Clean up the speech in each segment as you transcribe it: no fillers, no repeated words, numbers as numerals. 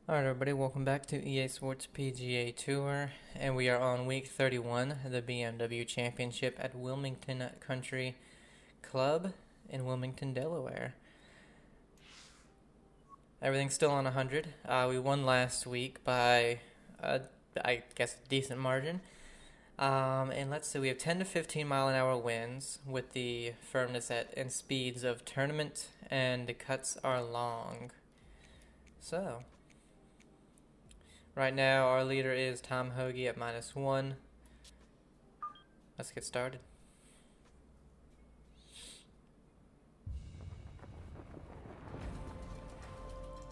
Alright everybody, welcome back to EA Sports PGA Tour, and we are on week 31, the BMW Championship at Wilmington Country Club in Wilmington, Delaware. Everything's still on 100. We won last week by, I guess, a decent margin. And let's see, we have 10 to 15 mile an hour winds with the firmness and speeds of tournament, and the cuts are long. So, right now, our leader is Tom Hoagie at -1. Let's get started.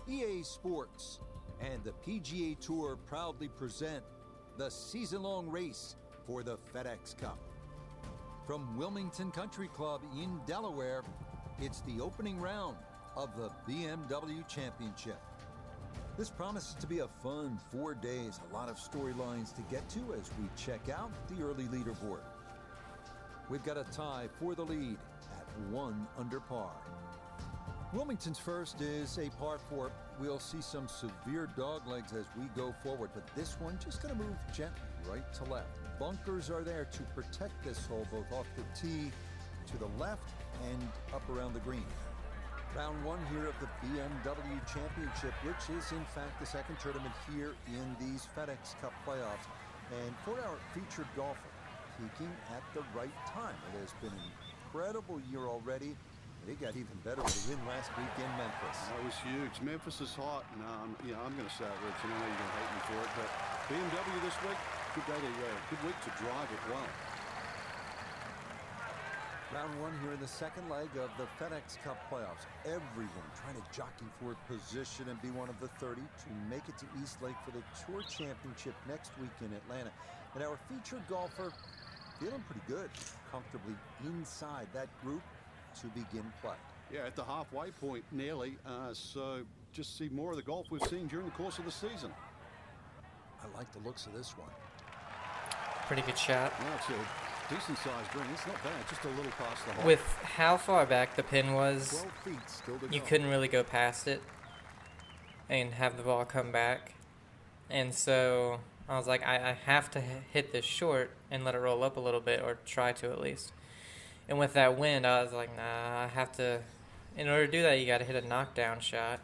EA Sports and the PGA Tour proudly present the season-long race for the FedEx Cup. From Wilmington Country Club in Delaware, it's the opening round of the BMW Championship. This promises to be a fun 4 days, a lot of storylines to get to as we check out the early leaderboard. We've got a tie for the lead at 1 under par. Wilmington's first is a par 4. We'll see some severe doglegs as we go forward, but this one just going to move gently right to left. Bunkers are there to protect this hole, both off the tee to the left and up around the green. Round 1 here of the BMW Championship, which is in fact the second tournament here in these FedEx Cup playoffs. And for our featured golfer, peaking at the right time. It has been an incredible year already. It got even better with a win last week in Memphis. That was huge. Memphis is hot. I'm going to say it, Rich, and I know you're going to hate me for it, but BMW this week, good week to drive it well. Round 1 here in the second leg of the FedEx Cup playoffs. Everyone trying to jockey for position and be one of the 30 to make it to East Lake for the Tour Championship next week in Atlanta. And our featured golfer feeling pretty good, comfortably inside that group to begin play. Yeah, at the halfway point nearly, so just see more of the golf we've seen during the course of the season. I like the looks of this one. Pretty good shot. Yeah, it's a decent sized green. It's not bad, just a little past the hole. With how far back the pin was, 12 feet still to you go. couldn't really go past it and have the ball come back. And so I was like, I have to hit this short and let it roll up a little bit, or try to at least. And with that wind, I was like, nah, I have to. In order to do that, you got to hit a knockdown shot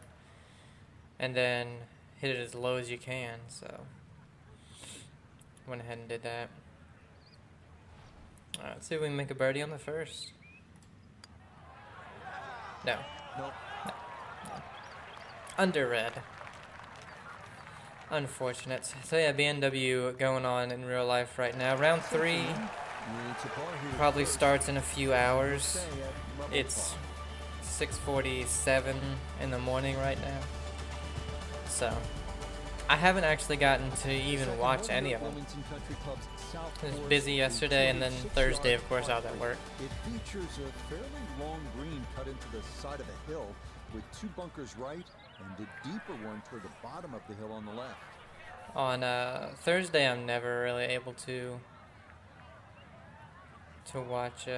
and then hit it as low as you can. So went ahead and did that. All right, let's see if we can make a birdie on the first. No. Nope. No. Under red. Unfortunate. So yeah, BMW going on in real life right now. Round 3 probably starts in a few hours. It's 6:47 in the morning right now. So I haven't actually gotten to even watch any of them. It was busy yesterday, and then Thursday, of course, I was at work. It features a fairly long green cut into the side of a hill with 2 bunkers right and a deeper one toward the bottom of the hill on the left. On Thursday, I'm never really able to watch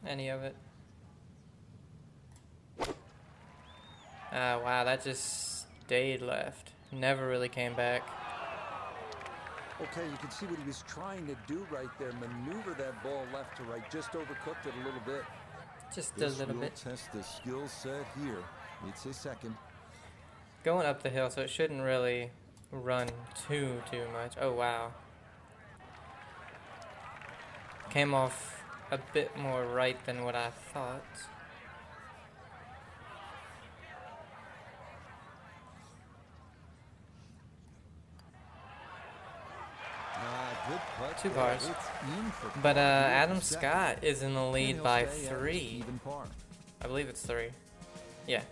any of it. Wow, that just stayed left. Never really came back. Okay, you can see what he was trying to do right there. Maneuver that ball left to right. Just overcooked it a little bit. Just a little bit. Test the skill set here. It's his second. Going up the hill, so it shouldn't really run too much. Oh, wow. Came off a bit more right than what I thought. Good putt. 2 pars. But Adam Scott is in the lead by 3. Even par. I believe it's 3. Yeah.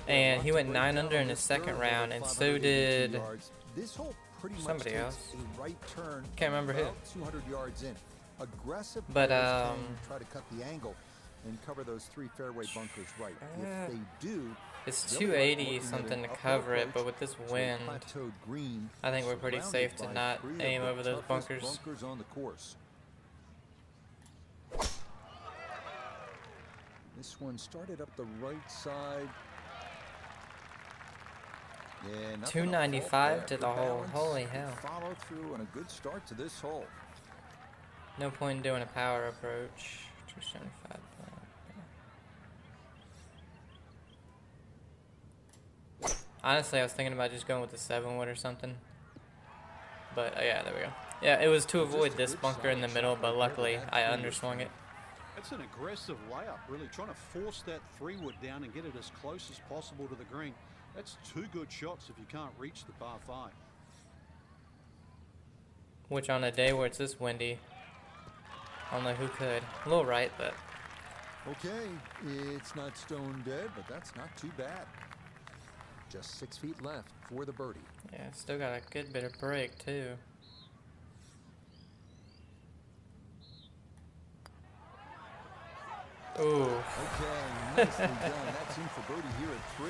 And he went 9 under in his second round, and so did somebody else. Can't remember who. 200 yards in. Aggressive but try to cut the angle and cover those 3 fairway bunkers right. If they do, it's 280 something to cover it, but with this wind, I think we're pretty safe to not aim over those bunkers. On the course. This one started up the right side. Yeah, nothing to fault 295 there. to the Good hole. balance, Holy good hell. follow through and a good start to this hole. No point in doing a power approach. 275. Honestly, I was thinking about just going with the 7-wood or something. But yeah, there we go. Yeah, it was to avoid this bunker in the middle, but luckily I underswung it. It's an aggressive layup, really trying to force that 3-wood down and get it as close as possible to the green. That's 2 good shots if you can't reach the par 5. Which on a day where it's this windy, I don't know who could. A little right, but Okay, it's not stone dead, but that's not too bad. Just 6 feet left for the birdie. yeah, still got a good bit of break too. Ooh. Okay, nicely done. That's in for birdie here at 3.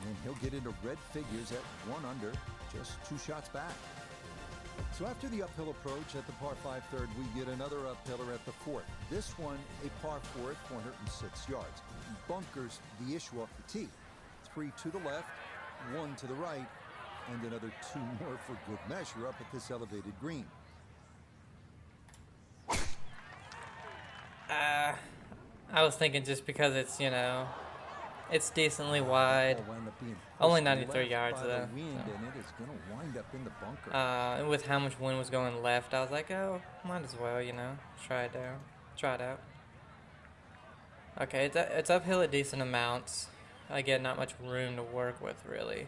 And he'll get into red figures at 1 under, just 2 shots back. So after the uphill approach at the par 5 third, we get another uphiller at the 4th. This one, a par 4 at 406 yards. Bunkers the issue off the tee. 3 to the left, 1 to the right, and another 2 more for good measure up at this elevated green. I was thinking just because it's, you know, it's decently wide. Ball wound up being Only pushed 93 left yards by the though. wind, So. and it is going to wind up in the bunker. And with how much wind was going left, I was like, oh, might as well, you know, try it out. Okay, it's uphill at decent amounts. Again, not much room to work with, really.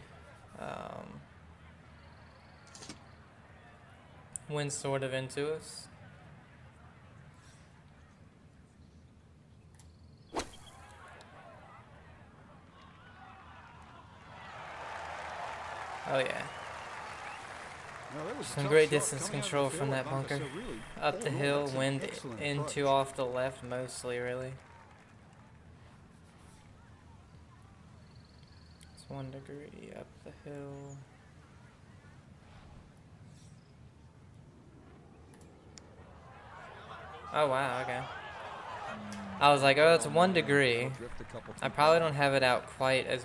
Wind's sort of into us. Oh yeah. Some great distance control from that bunker. Up the hill, wind into off the left mostly, really. It's 1 degree up the hill. Oh wow, okay. I was like, oh, it's 1 degree. I probably don't have it out quite as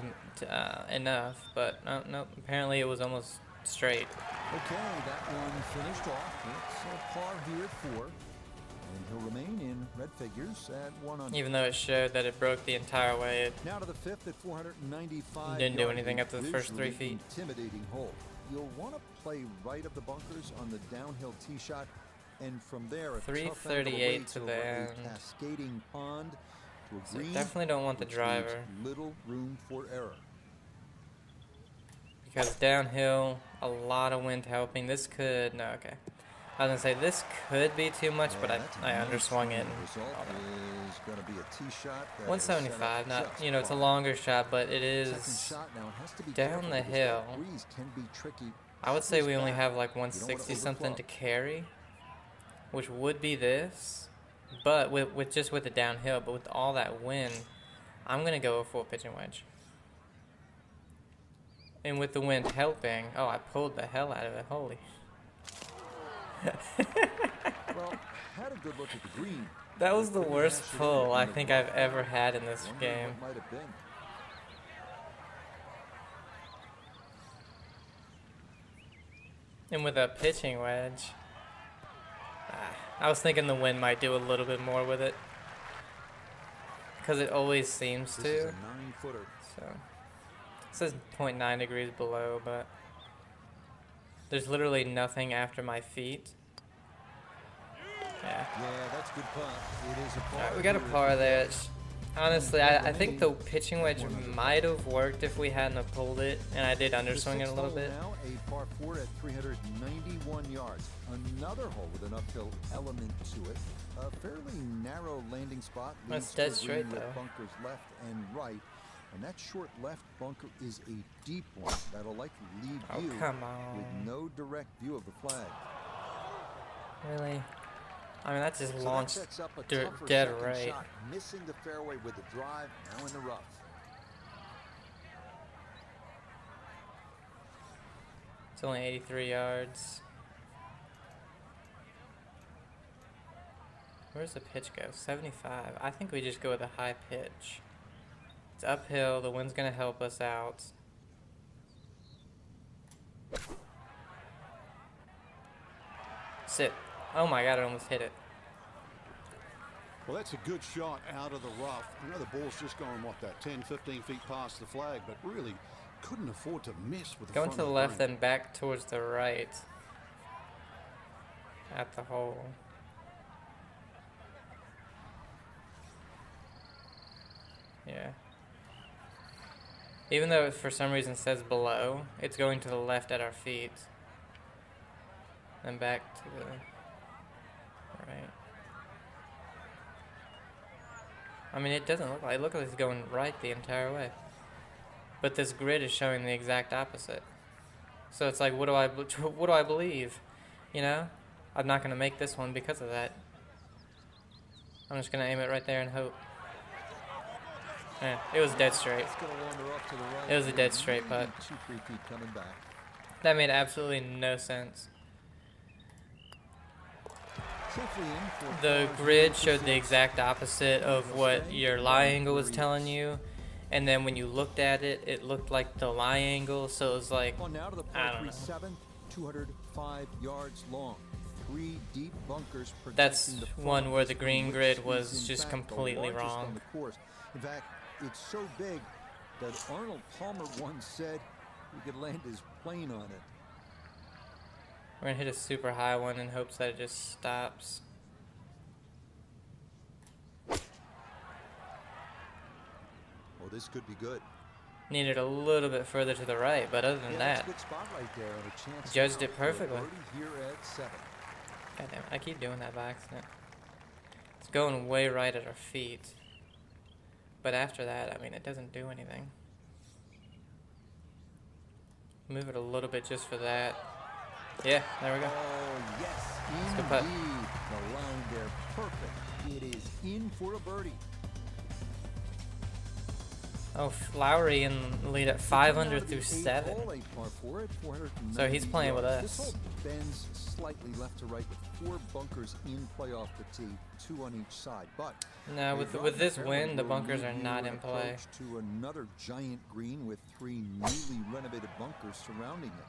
enough, but no, apparently it was almost straight. Okay, that one finished off. It's a par here at 4. And he'll remain in red figures at 1 under. Even though it showed that it broke the entire way, it Now to the 5th at 495. didn't do anything up to the first 3 feet. Intimidating hole. You'll want to play right of the bunkers on the downhill tee shot, and from there a 338 to the end. cascading pond to a So green. definitely don't want the which driver. leaves little room for error. Because downhill, a lot of wind helping. This could, no, okay. I was gonna say this could be too much, but that's a I nice underswung it. Result is going to be a tee shot. that is set 175, up not, just you know, it's a fine. longer shot, but it Second is shot now has to be down careful the because hill. that breeze can be tricky. I would say we only back. have like You don't wanna 160 something to overclock. carry, which would be this, but with just with the downhill, but with all that wind, I'm gonna go a full pitching wedge. And with the wind helping, oh, I pulled the hell out of it. Holy. Well, had a good look at the green. That was the Pretty worst hash it pull in I the think rough. I've ever had in this Wondering game. what might have been. And with a pitching wedge, I was thinking the wind might do a little bit more with it. Because it always seems This is to. a 9-footer. So, it says 0.9 degrees below, but there's literally nothing after my feet. Yeah. Yeah, that's good putt. It is a par. Alright, we got a here. par there. Honestly, I think the pitching wedge might have worked if we hadn't have pulled it, and I did The underswing it a sixth little hole bit. Now a par 4 at 391 yards. Another hole with an uphill element to it. A fairly narrow landing spot. That's leads dead to a straight, green with though. bunkers left and right. And that short left bunker is a deep one that'll likely leave Oh, you come with on. no direct view of the flag. Really? I mean, that just So that launched sets up a dead tougher second right. shot, missing the fairway with the drive, now in the rough. It's only 83 yards. Where's the pitch go? 75. I think we just go with a high pitch. It's uphill. The wind's going to help us out. sit. Oh my god, I almost hit it. Well, that's a good shot out of the rough. I know the ball's just going, what, that 10, 15 feet past the flag, but really couldn't afford to miss with the Going front to the of left, green. then back towards the right. At the hole. Yeah. Even though it for some reason says below, it's going to the left at our feet. Then back to the right. I mean, it doesn't look like it. Looks like it's going right the entire way. But this grid is showing the exact opposite. So it's like, what do I believe? You know? I'm not going to make this one because of that. I'm just going to aim it right there and hope. Yeah, it was dead straight. It was a dead straight putt. That made absolutely no sense. The grid showed the exact opposite of what your lie angle was telling you. And then when you looked at it, it looked like the lie angle. So it was like, I don't know. 205 yards long. 3 deep bunkers. That's one where the green grid was just completely wrong. In fact, it's so big that Arnold Palmer once said he could land his plane on it. We're going to hit a super high one in hopes that it just stops. Oh, this could be good. Needed a little bit further to the right, but other than that, good spot right there and a chance judged it perfectly. here at 7. God damn it, I keep doing that by accident. It's going way right at our feet. But after that, I mean, it doesn't do anything. Move it a little bit just for that. Yeah, there we go. Oh, yes, Good putt. indeed. The line there, perfect. It is in for a birdie. Oh, Lowry in the lead at 500 through 7. So he's playing with This us. hole bends slightly left to right with 4 bunkers in play off the tee, 2 on each side. But No, with this wind, the bunkers are not in play. To another giant green with 3 newly renovated bunkers surrounding it.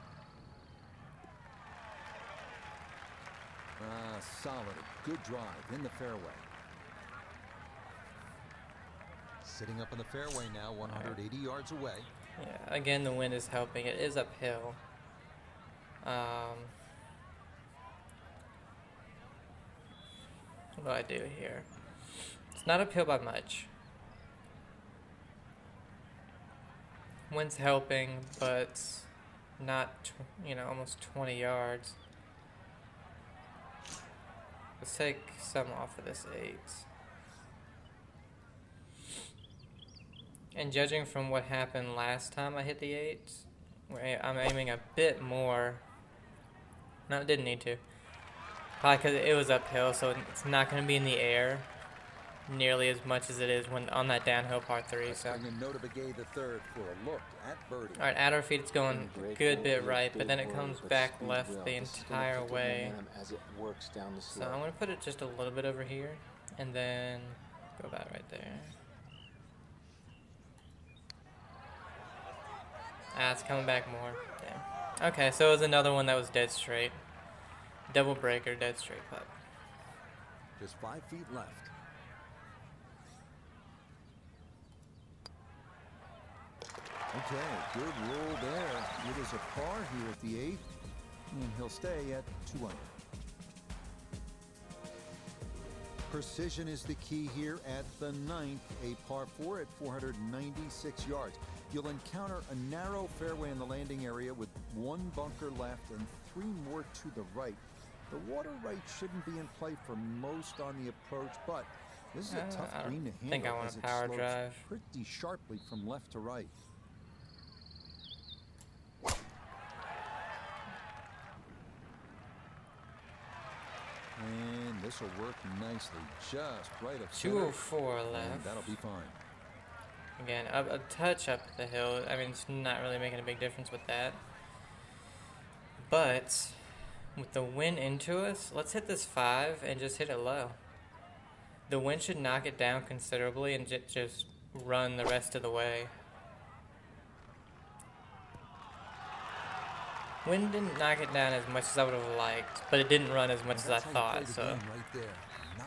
Solid, good drive in the fairway. Sitting up in the fairway now, 180 yards away. Yeah, again, the wind is helping. It is uphill. What do I do here? It's not uphill by much. Wind's helping, but not, almost 20 yards. Let's take some off of this 8. And judging from what happened last time I hit the 8, I'm aiming a bit more. No, it didn't need to. Probably because it was uphill, so it's not going to be in the air nearly as much as it is when on that downhill par 3. So. Alright, at our feet it's going a good bit right, but then it comes back left the entire way. So I'm going to put it just a little bit over here, and then go about right there. It's coming back more. Damn. Okay, so it was another one that was dead straight. Double breaker, dead straight putt. Just 5 feet left. Okay, good roll there. It is a par here at the 8th, and he'll stay at 2 under. Precision is the key here at the 9th, a par 4 at 496 yards. You'll encounter a narrow fairway in the landing area with 1 bunker left and 3 more to the right. The water right shouldn't be in play for most on the approach, but this is a tough green to handle. I think I want a power drive. Pretty sharply from left to right. And this will work nicely, just right of center. 204 left. And that'll be fine. Again, a touch up the hill. I mean, it's not really making a big difference with that. But with the wind into us, let's hit this 5 and just hit it low. The wind should knock it down considerably and just run the rest of the way. Wind didn't knock it down as much as I would have liked, but it didn't run as much as I thought, so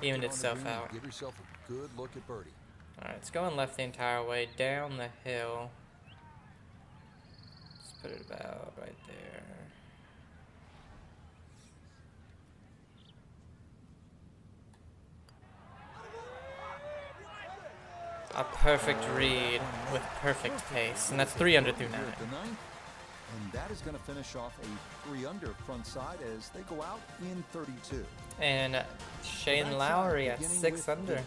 evened itself out. Give yourself a good look at birdie. Alright, it's going left the entire way, down the hill. Let's put it about right there. A perfect read with perfect pace, and that's 3 under through 9. And that is going to finish off a 3 under front side as they go out in 32. And Shane Lowry at 6 under.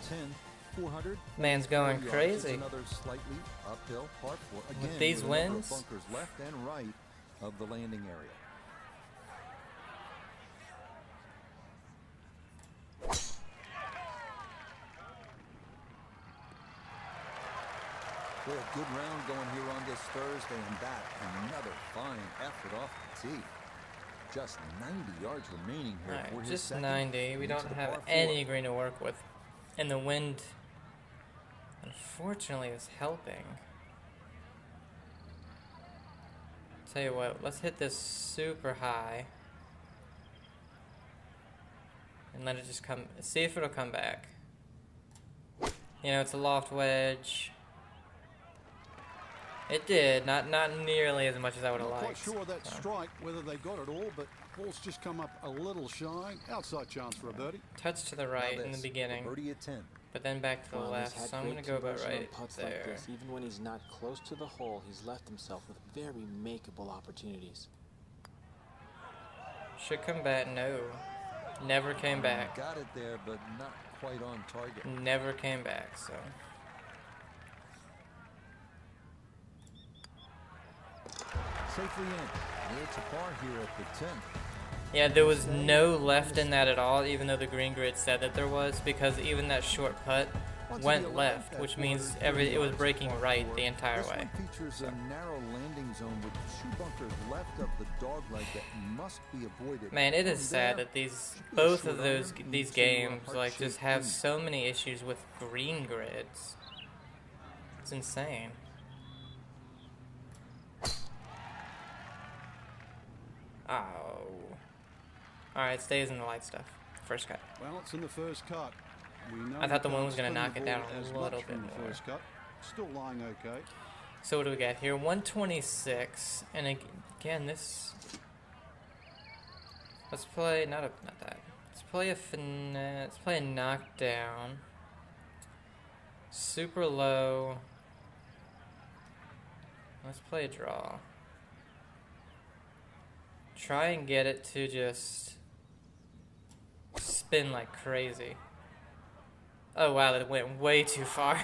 400. Man's going crazy. Another slightly uphill par 4. Again, with these with a number of wins. bunkers left and right of the landing area. Well, a good round going here on this Thursday, and that another fine effort off the tee. Just 90 yards remaining here. Alright, for his just second. 90. We don't Into the have par 4. any green to work with. And the wind, unfortunately, is helping. Tell you what, let's hit this super high. And let it just come, see if it'll come back. You know, it's a loft wedge. It did, not nearly as much as I would have Not quite liked. sure that strike, whether they got it all, but ball's just come up a little shy. Outside chance for a birdie. Touch to the right in the beginning, Birdie at 10. but then back to the left, so I'm going to go about right putts there. like this. Even when he's not close to the hole, he's left himself with very makeable opportunities. Should come back, no. Never came back. Got it there, but not quite on target. Never came back, so. Safely in. Near to par here at the 10th. Yeah, there was no left in that at all, even though the green grid said that there was, because even that short putt went left, which means it was breaking right the entire This way. one features a narrow landing zone with 2 bunkers left of the dogleg that must be avoided. Man, it is From sad there, that these should be a both of short those iron these into a games like heart-shaped just have green. so many issues with green grids. It's insane. Oh. Alright, stays in the light stuff. First cut. Well, it's in the first cut. We know I thought the you wind was can't gonna spin knock the it down ball a as little much bit from the more. first cut. Still lying okay. So what do we got here? 126, and again this. Let's play not that. Let's play a finesse. Let's play a knockdown. Super low. Let's play a draw. Try and get it to just spin like crazy. Oh wow, that went way too far.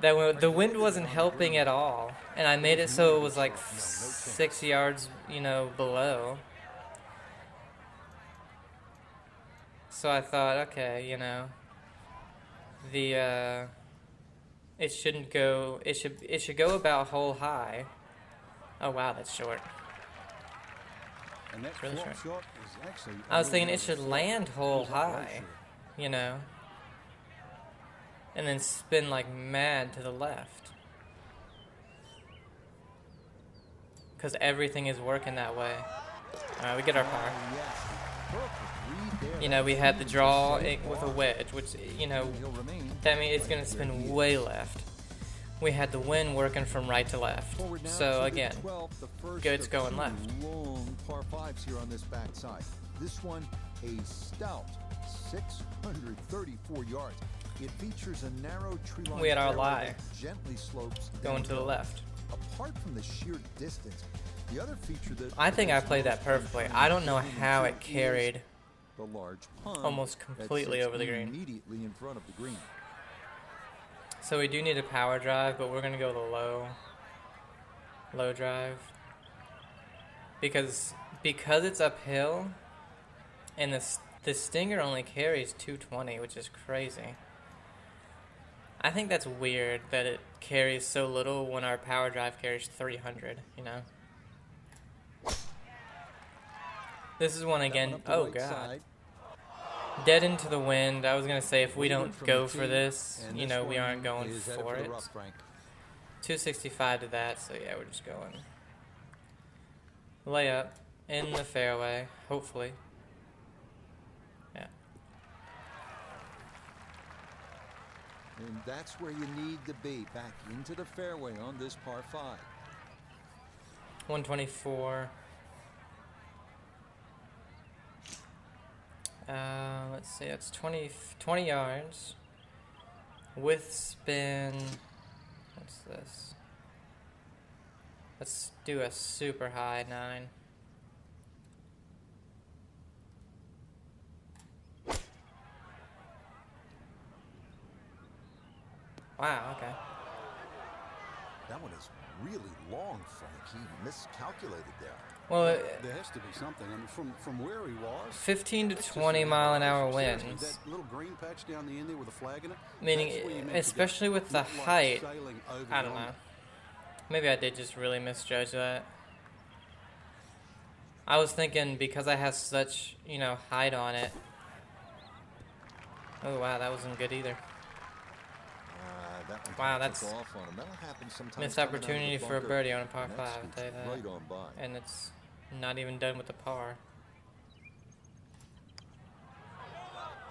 The wind wasn't helping at all, and I made it so it was like 6 yards, you know, below. So I thought, okay, you know, it shouldn't go. It should go about hole high. Oh wow, that's short. And that Really flop short. shot is actually I was thinking a it should flop. land hole Goes up right high, short. you know, and then spin like mad to the left. Because everything is working that way. Alright, we get our par. Yes. Perfect read there. You know, we had the draw with a wedge, which, you know, He'll remain. that means it's going to spin way left. We had the wind working from right to left. Forward now to So the again, 12th, the first it's of going 2 left. long par 5s here on this backside. This one a stout 634 yards. It features a narrow tree line We had our fairway lie. that gently slopes going to the downhill. left. Apart from the sheer distance, the other feature that I think I has played that most perfectly. intriguing I don't know to how me it is carried the large pond almost that completely sits over the green. immediately in front of the green. So we do need a power drive, but we're going to go with a low drive. Because it's uphill, and the Stinger only carries 220, which is crazy. I think that's weird that it carries so little when our power drive carries 300, you know? This is one That again. one up the Oh, right God. side. Dead into the wind. I was going to say, if we don't From go the for tee, this, and you this know, we one aren't going is headed for the it. rough, Frank. 265 to that, so yeah, we're just going. layup in the fairway, hopefully. Yeah. And that's where you need to be, back into the fairway on this par 5. 124. Let's see, it's 20 yards with spin. What's this? Let's do a super high 9. Wow, okay. That one is really long, Frank. He miscalculated there. Well, There has to be something. I mean, from where he was, 15 to that's just 20 mile an hour seriously, winds. That little green patch down the end there with a flag in it. Meaning, that's where you're meant to especially go. with the Not like height, sailing over I don't the know. Maybe I did just really misjudge that. I was thinking because I have such, height on it. Oh, wow, that wasn't good either. That one Wow, took that's off on him. That'll happen sometimes missed coming out of the opportunity for a bunker, birdie on a par and 5, that I'll tell you scoots that. right on by. And it's not even done with the par.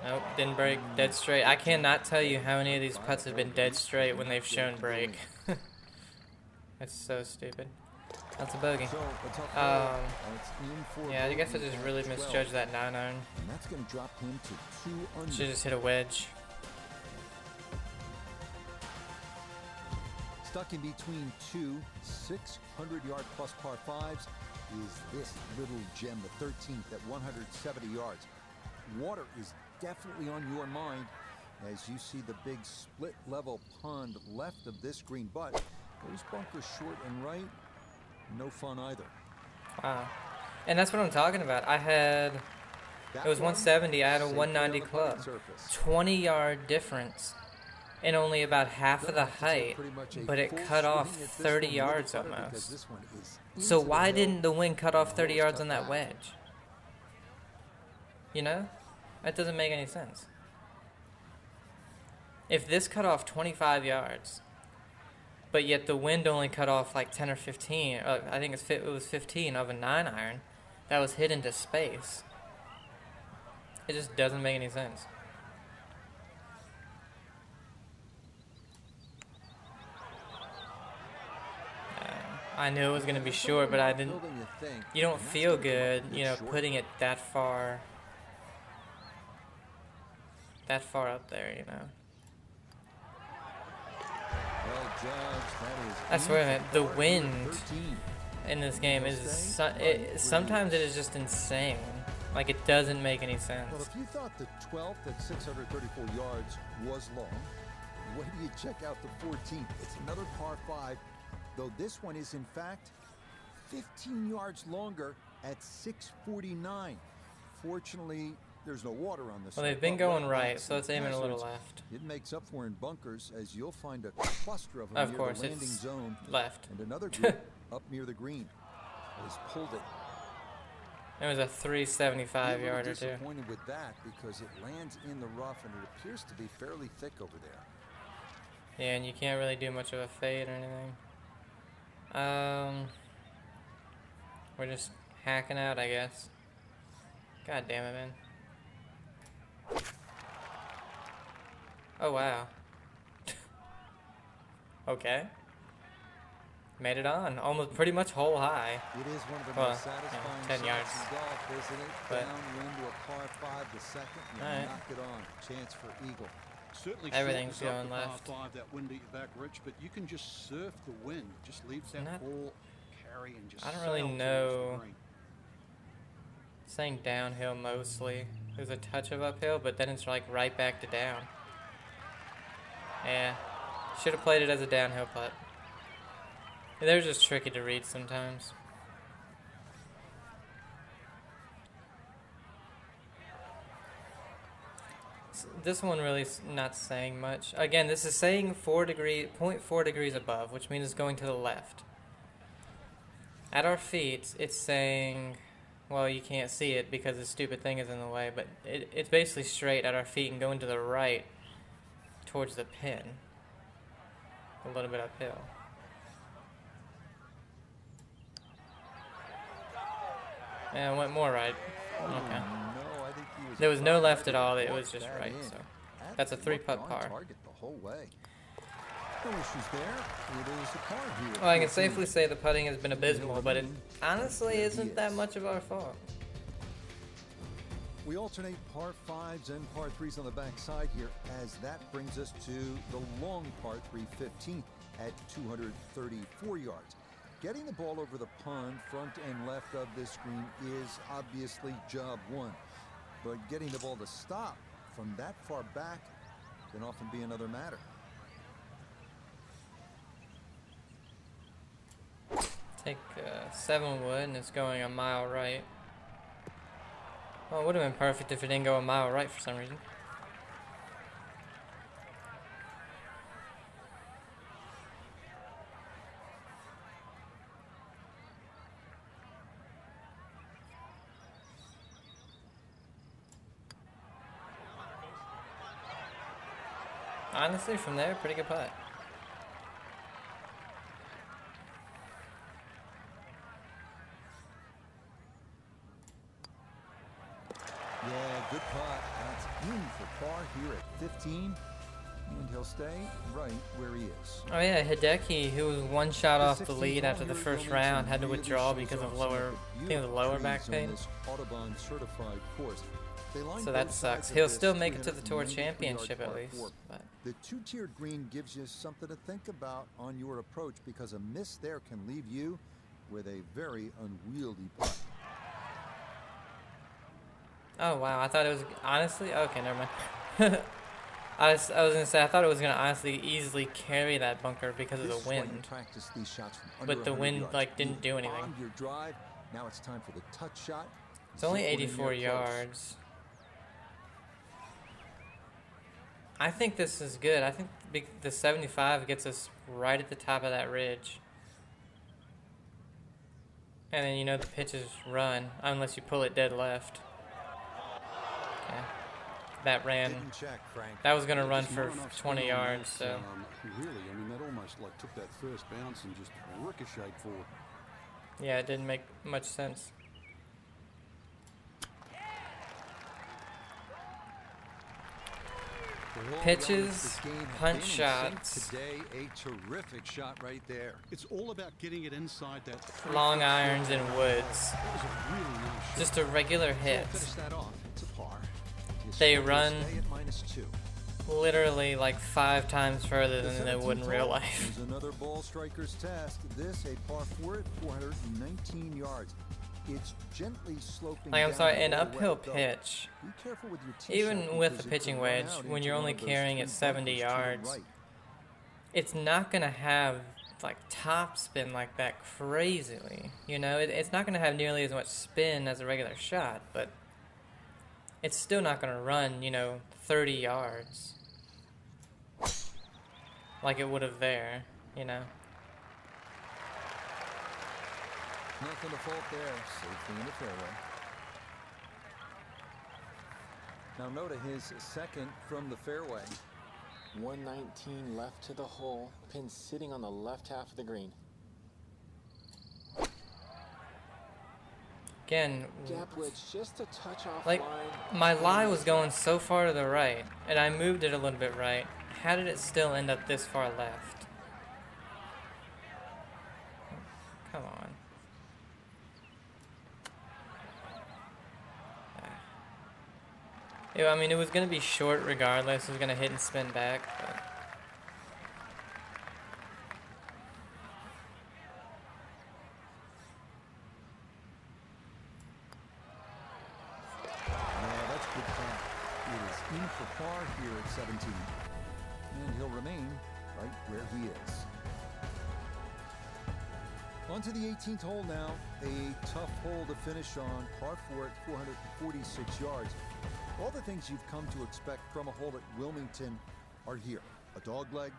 Nope, didn't break, dead straight. I cannot tell you how many of these putts have been dead straight when they've shown break. That's so stupid. That's a bogey. So, a tough hole, and it's in for Yeah, I guess I bogey just at really 12, misjudged that 9 iron. And that's going to drop him to 2 under. Should just hit a wedge. Stuck in between two 600-yard-plus par 5s is this little gem, the 13th at 170 yards. Water is definitely on your mind as you see the big split-level pond left of this green, but those bunkers short and right, no fun either. Wow. And that's what I'm talking about. I had, it was 170, I had a 190 club. 20-yard difference. And only about half of the height, but it cut off 30 yards almost. So why didn't the wind cut off 30 yards on that wedge? You know? That doesn't make any sense. If this cut off 25 yards, but yet the wind only cut off like 10 or 15, I think it was 15 of a 9 iron that was hit into space. It just doesn't make any sense. I knew it was going to be short, but I didn't. You don't feel good, putting it that far up there, I swear, man, the wind in this game is sometimes it is just insane. Like, it doesn't make any sense. Well, if you thought the 12th at 634 yards was long, wait till you check out the 14th. It's another par 5. Though this one is, in fact, 15 yards longer at 649. Fortunately, there's no water on this. Well, they've been going right, so it's aiming a little left. It makes up for in bunkers, as you'll find a cluster of them Of near course, the landing it's zone. left. And another group up near the green. Has pulled it. It was a 375 Be a little yarder, too. disappointed with that because it lands in the rough and it appears to be fairly thick over there. Yeah, and you can't really do much of a fade or anything. We're just hacking out, I guess. God damn it, man. Oh, wow. Okay. Made it on. Almost pretty much hole high. It is one of the most satisfying 10 shots yards. in golf, isn't it? But, downwind to a par 5 the second, you knock it on. Chance for eagle. Certainly everything's shortens up going the left. Par 5, that wind at your back, Rich, but you can just surf the wind. Just leave that ball carry and just I don't really sail towards know. the green. Saying downhill mostly. There's a touch of uphill, but then it's like right back to down. Yeah. Should have played it as a downhill putt. They're just tricky to read sometimes. This one really is not saying much. Again, this is saying 0.4 degrees above, which means it's going to the left. At our feet, it's saying, well, you can't see it because the stupid thing is in the way, but it's basically straight at our feet and going to the right towards the pin. A little bit uphill. And it went more right. Okay. No, I think he was There was no about left to at all. It mark was just that right. in. So That that's a looked 3-putt on par. target the whole way. No issues there. It is a par here. Well, I can 14. safely say the putting has been abysmal, but it honestly There he isn't that is. much of our fault. We alternate par 5s and par 3s on the backside here, as that brings us to the long par 3 15 at 234 yards. Getting the ball over the pond, front and left of this green, is obviously job one. But getting the ball to stop from that far back can often be another matter. Take 7 wood, and it's going a mile right. Well, it would have been perfect if it didn't go a mile right for some reason. Honestly, from there, pretty good putt. Yeah, good putt. That's in for par here at 15. And he'll stay right where he is. Oh yeah, Hideki, who was one shot off the 16th lead after the hole first here, round, had to really withdraw shows because of off some lower, the I think the lower beautiful back trees on pain. this Audubon certified course. They line So that both sucks. sides of He'll this still make it to the Tour 393-yard Championship at par least. four. But The two-tiered green gives you something to think about on your approach, because a miss there can leave you with a very unwieldy putt. oh wow, I thought it was honestly okay. Never mind. I was gonna say I thought it was gonna honestly easily carry that bunker because of This the is why you wind. practice these shots from under But the 100 wind yards. like didn't do You've anything. bombed your drive. Now it's time for the touch shot. It's only Zip one in 84 there close. yards. I think this is good. I think the 75 gets us right at the top of that ridge. And then you know the pitches run, unless you pull it dead left. Okay. That ran. Didn't check, Frank. That was going to run Just for not enough spin 20 on yards, that, so. really, I mean, that almost like took that first bounce and just ricocheted forward. Yeah, it didn't make much sense. Pitches, punch shots. Today, a terrific shot right there. It's all about getting it inside that Long irons and woods. That was a really nice shot. Just a regular hit. Finish that off. It's a par. His They score will run stay at -2. literally like 5 times further The than they would in 17th real hole life. is another ball striker's test. This a par 4 at 419 yards. It's gently sloping Like, I'm down sorry, an all the way, uphill though. pitch, Be careful with your tee shot, even with because a it pitching could run wedge, out when into you're one only of those carrying three at 70 bunkers to the yards, right. it's not going to have like top spin like that crazily. You know, it's not going to have nearly as much spin as a regular shot, but it's still not going to run, 30 yards like it would have there, Nothing to fault there. Safely in the fairway. Now Noda, his second from the fairway. 119 left to the hole. Pin sitting on the left half of the green. Again, Gap wedge just a touch off like, line. my lie was going so far to the right, and I moved it a little bit right. How did it still end up this far left? Come on. Yeah, I mean, it was going to be short regardless. It was going to hit and spin back, but... Yeah, that's good count. It is in for par here at 17. And he'll remain right where he is. On to the 18th hole now. A tough hole to finish on. Par 4 at 446 yards. All the things you've come to expect from a hole at Wilmington are here. A dogleg,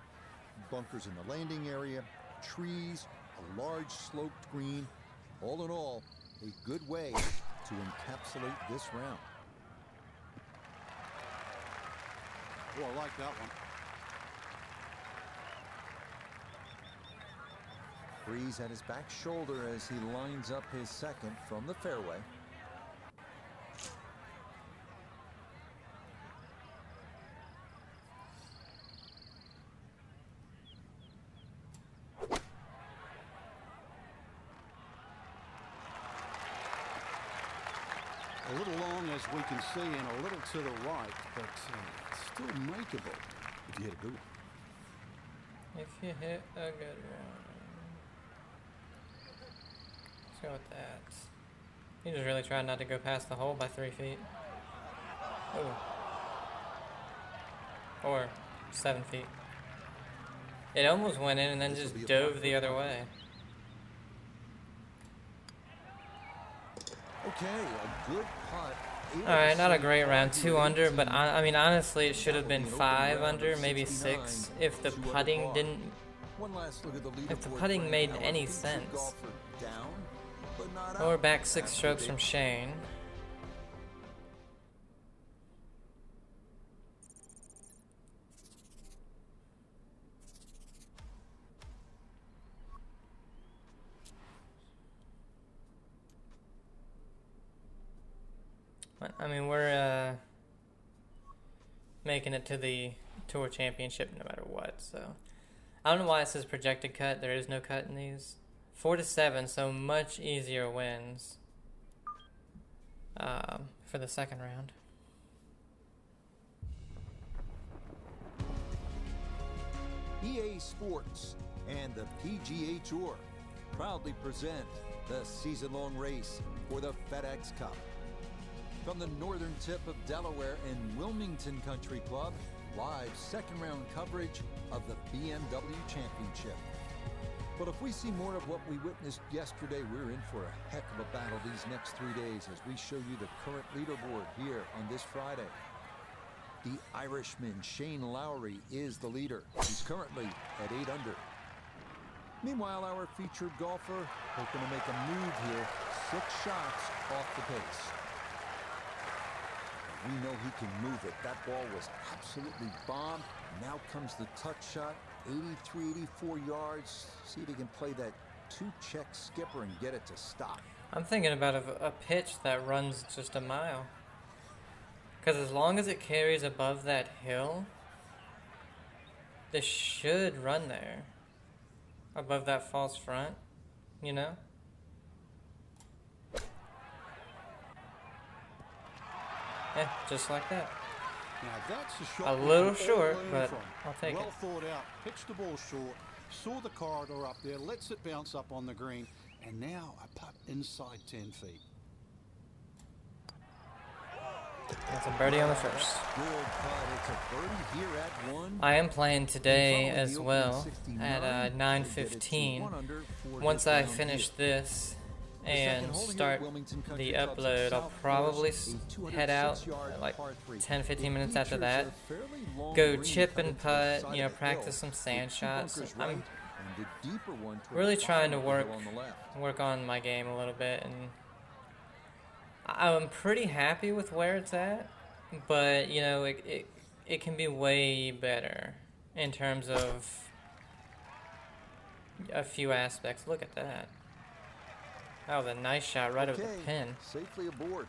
bunkers in the landing area, trees, a large sloped green. All in all, a good way to encapsulate this round. Oh, I like that one. Breeze at his back shoulder as he lines up his second from the fairway. as we can see, and a little to the right, but still makeable if you hit a good one. If you hit a good one. Let's go with that. He just really tried not to go past the hole by 3 feet. Ooh. Or 7 feet. It almost went in and then just dove the other way. Okay, a good putt. Alright, not a great round. 2 under, but I mean, honestly, it should have been 5 under, maybe 6, if the putting didn't. If the putting made any sense. Well, we're back 6 strokes from Shane. I mean, we're making it to the Tour Championship no matter what, so. I don't know why it says projected cut. There is no cut in these. 4 to 7, so much easier wins for the second round. EA Sports and the PGA Tour proudly present the season-long race for the FedEx Cup. From the northern tip of Delaware and Wilmington Country Club, live second-round coverage of the BMW Championship. But if we see more of what we witnessed yesterday, we're in for a heck of a battle these next 3 days as we show you the current leaderboard here on this Friday. The Irishman Shane Lowry is the leader. He's currently at 8 under. Meanwhile, our featured golfer hoping to make a move here, 6 shots off the pace. We know he can move it. That ball was absolutely bombed. Now comes the touch shot, 83, 84 yards. See if he can play that 2-check skipper and get it to stop. I'm thinking about a pitch that runs just a mile. Because as long as it carries above that hill, this should run there. Above that false front, you know? Yeah, just like that. Now that's a shot A little we can all short, learn but from. I'll take well it. Thought out, pitched the ball short, saw the corridor up there, lets it bounce up on the green, and now a putt inside 10 feet. That's a birdie on the first. Good putt. It's a birdie here at 1. I am playing today as well at 9:15. Once I finish this and start the upload, I'll probably head out like 10-15 minutes after that. Go chip and putt, you know, practice some sand shots. I'm really trying to work on my game a little bit, and I'm pretty happy with where it's at, but you know, it can be way better in terms of a few aspects. Look at that. That was a nice shot right over the pin. Safely aboard.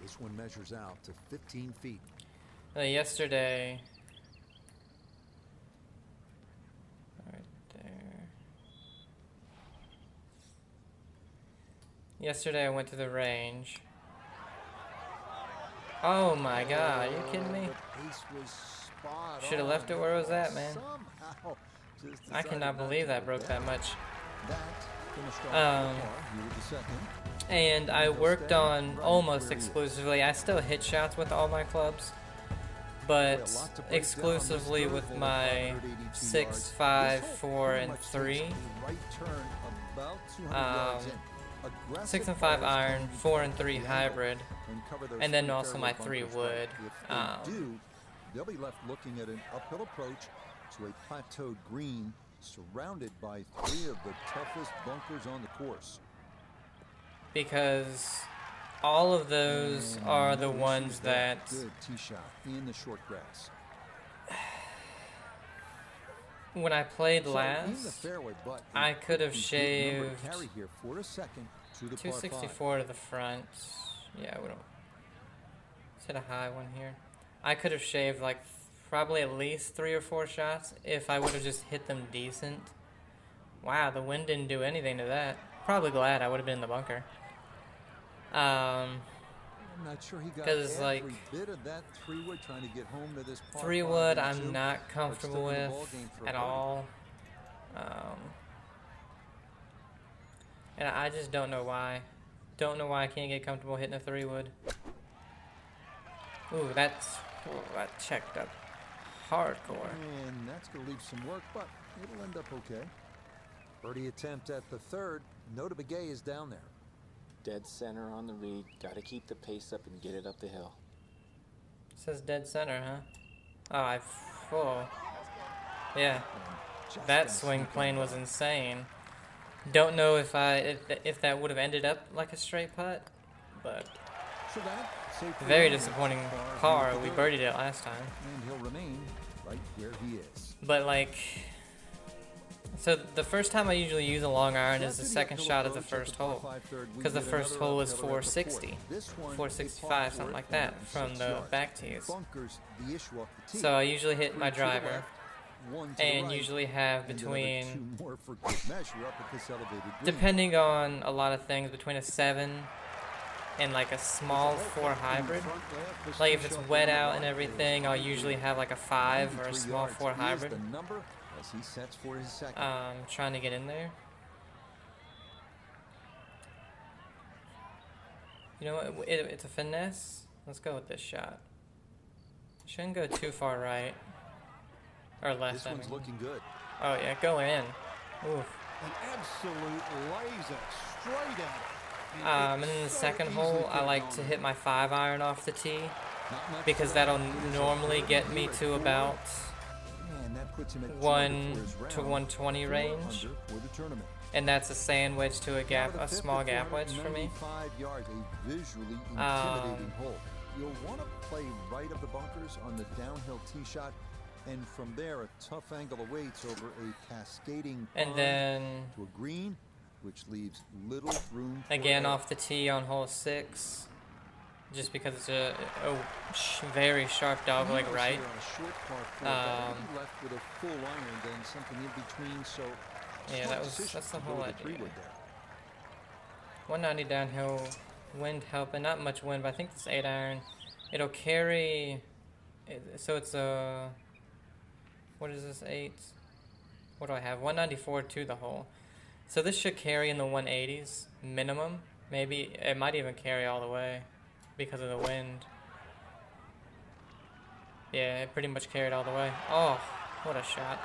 This one measures out to 15 feet. Yesterday, right there. Yesterday I went to the range. Oh my God, are you kidding me? Should have left it where it was at, man. I cannot believe that broke that much. And I worked on almost exclusively. I still hit shots with all my clubs, but exclusively with my 6, 5, 4, and 3. 6 and 5 iron, 4 and 3 hybrid, and then also my 3 wood. They'll be left looking at an uphill approach to a plateaued green surrounded by 3 of the toughest bunkers on the course. Because all of those are the ones that Good tee shot in the short grass. when I played last, I could have shaved 264 to the front. Yeah, we don't. Let's hit a high one here. I could have shaved like probably at least 3 or 4 shots if I would have just hit them decent. Wow, the wind didn't do anything to that. Probably glad I would have been in the bunker. I'm not sure he got 'cause, every like, bit of that 3-wood trying to get home to this par 3-wood five and I'm two, not but comfortable still in the with ballgame for a at birdie. all. And I just don't know why. Don't know why I can't get comfortable hitting a 3-wood. Ooh, that checked up hardcore. And that's going to leave some work, but it'll end up okay. Birdie attempt at the third. Nota Begay is down there. Dead center on the reed. Got to keep the pace up and get it up the hill. Says dead center, huh? Oh, I full. Yeah, Just that gonna swing sneak plane on was by. insane. Don't know if that would have ended up like a straight putt, but So that, safely very on the disappointing par par. here We for birdied it last time. and he'll remain right where he is. But like, so the first time I usually use a long iron is the After second uphill shot of the approach at first par hole, five third, we because the get first another hole is uphill at the 460, fourth. This one, a 465, par something four like that, and from 6 the yards. back tees. Bunkers the issue off the tee. So I usually hit my Three to the driver, left, one to the and right, usually have and another between, two more for good measure up at this elevated green. depending on a lot of things, between a 7 and like a small 4 hybrid. Like if it's wet out and everything, I'll usually have like a 5 or a 93 small yards 4 is hybrid. the number as he sets for his second. Trying to get in there. You know what? It's a finesse. Let's go with this shot. Shouldn't go too far right. Or left, This I one's mean. looking good. Oh yeah, go in. Oof. An absolute laser straight at it. And then the second hole, I like to hit my 5 iron off the tee, because that'll normally get me to about And that puts him at 1 200 for his to round, 120 4 range, under for the tournament. and that's a sand wedge to a gap, Now to a the fifth small at gap wedge for me. 495 yards, a visually intimidating hole. You'll want to play right of the bunkers on the downhill tee shot, and from there a tough angle awaits over a cascading And pond then to a green, which leaves little room for again error. off the tee on hole 6, just because it's a very sharp dogleg He was right. here on a short par four, but I think he left with a full iron, then something in between. So Yeah, smart that's decision the to whole go with the idea. 3-wood there. 190 downhill, wind helping, not much wind, but I think this 8 iron, it'll carry. So it's a, what is this 8? What do I have? 194 to the hole. So this should carry in the 180s minimum. Maybe it might even carry all the way because of the wind. Yeah, it pretty much carried all the way. Oh, what a shot.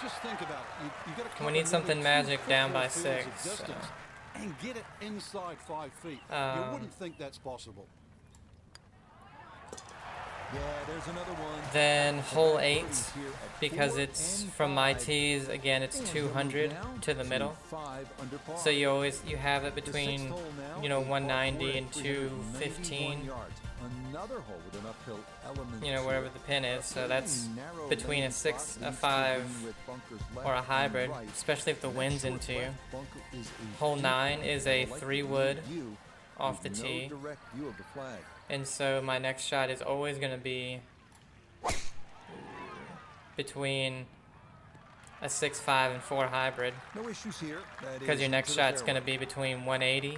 Just think about it. You got to We need something magic down by 6. And get it inside 5 feet. You wouldn't think that's possible. Yeah, there's another one. Then hole 8, Here at because 4 it's and from my 5. tees, again it's And he'll move 200 down to the middle. 5 under par. So you have it The sixth between, hole now, you know, a par 190 four at and 391 215, yards. Another hole with an uphill element you know, to wherever it. the pin is. So that's Narrow between a lane 6, spot a leads to 5, green with bunkers left or a and hybrid, right. especially if the That wind's short into you. left bunker is a Hole deep 9 one is with a likely 3-wood view off the with tee. No direct view of the flag. And so my next shot is always going to be between a 6, 5, and 4 hybrid. No issues here. That Because is your next into the shot's going to fairway. be between 180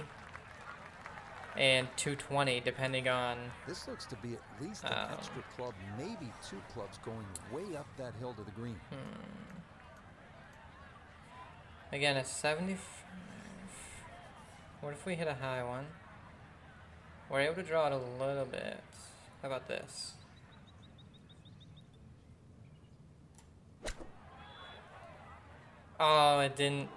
and 220, depending on. This looks to be at least an extra club, maybe 2 clubs going way up that hill to the green. Again, a 75. What if we hit a high one? We're able to draw it a little bit. How about this? Oh, it didn't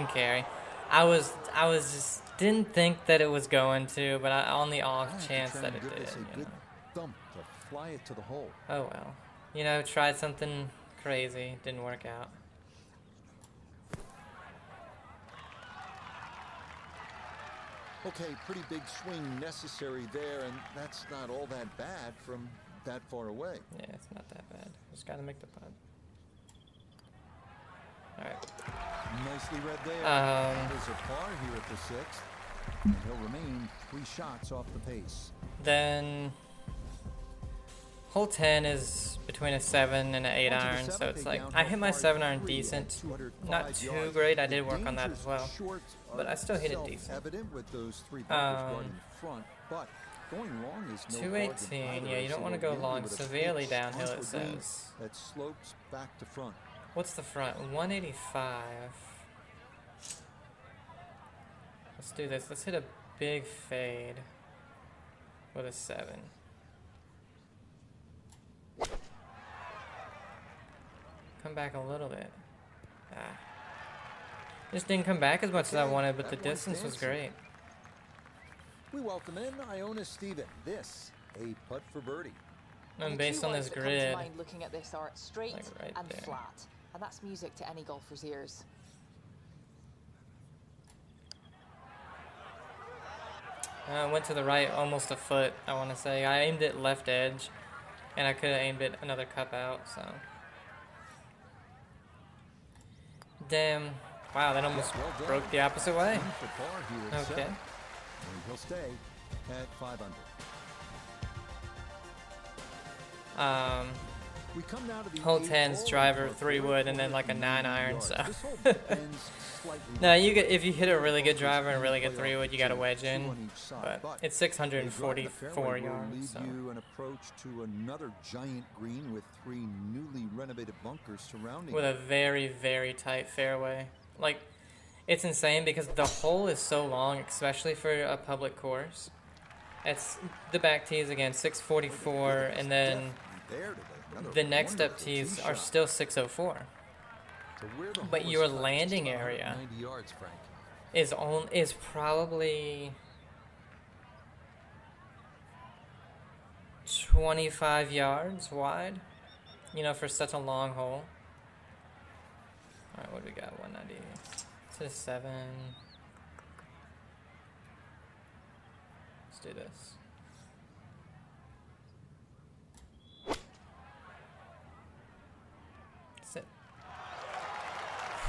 carry. I was just didn't think that it was going to, but on the off I'll have to chance try that and it give did. this a You good know. thump to fly it to the hole. Oh well. You know, tried something crazy, didn't work out. Okay, pretty big swing necessary there, and that's not all that bad from that far away. Yeah, it's not that bad. Just gotta make the putt. Alright. Nicely read there. That is a par here at the 6th, and he'll remain 3 shots off the pace. Then Hole 10 is between a 7 and an 8 iron, so it's like I hit my 7 iron decent. Not too great. I did work on that as well, but I still hit it decent. 218. Yeah, you don't want to go long. Severely downhill, it says. That slopes back to front. What's the front? 185. Let's do this. Let's hit a big fade with a 7. Come back a little bit. Just didn't come back as much as I wanted, but the distance was great. We welcome in Iona Steven. This a putt for birdie. And based on this grid, looking at this are straight like right and there. flat, and that's music to any golfer's ears. Went to the right almost a foot, I want to say. I aimed it left edge, and I could have aimed it another cup out, so. Damn. Wow, that almost broke the opposite way. Okay. And he'll stay at 5 under. We come now to the Hole 10's driver, 3 wood, and then like a 9 iron, so. No, you get if you hit a really good driver and a really good 3 wood, you got a wedge in, but it's 644 yards. So. You an approach to another giant green with 3 newly renovated bunkers surrounding With a very, very tight fairway. Like, it's insane because the hole is so long, especially for a public course. It's the back tees again, 644, and then the next up tees are still 604. But your landing area is probably 25 yards wide, you know, for such a long hole. All right, what do we got? 190. It's a 7. Let's do this. Sit.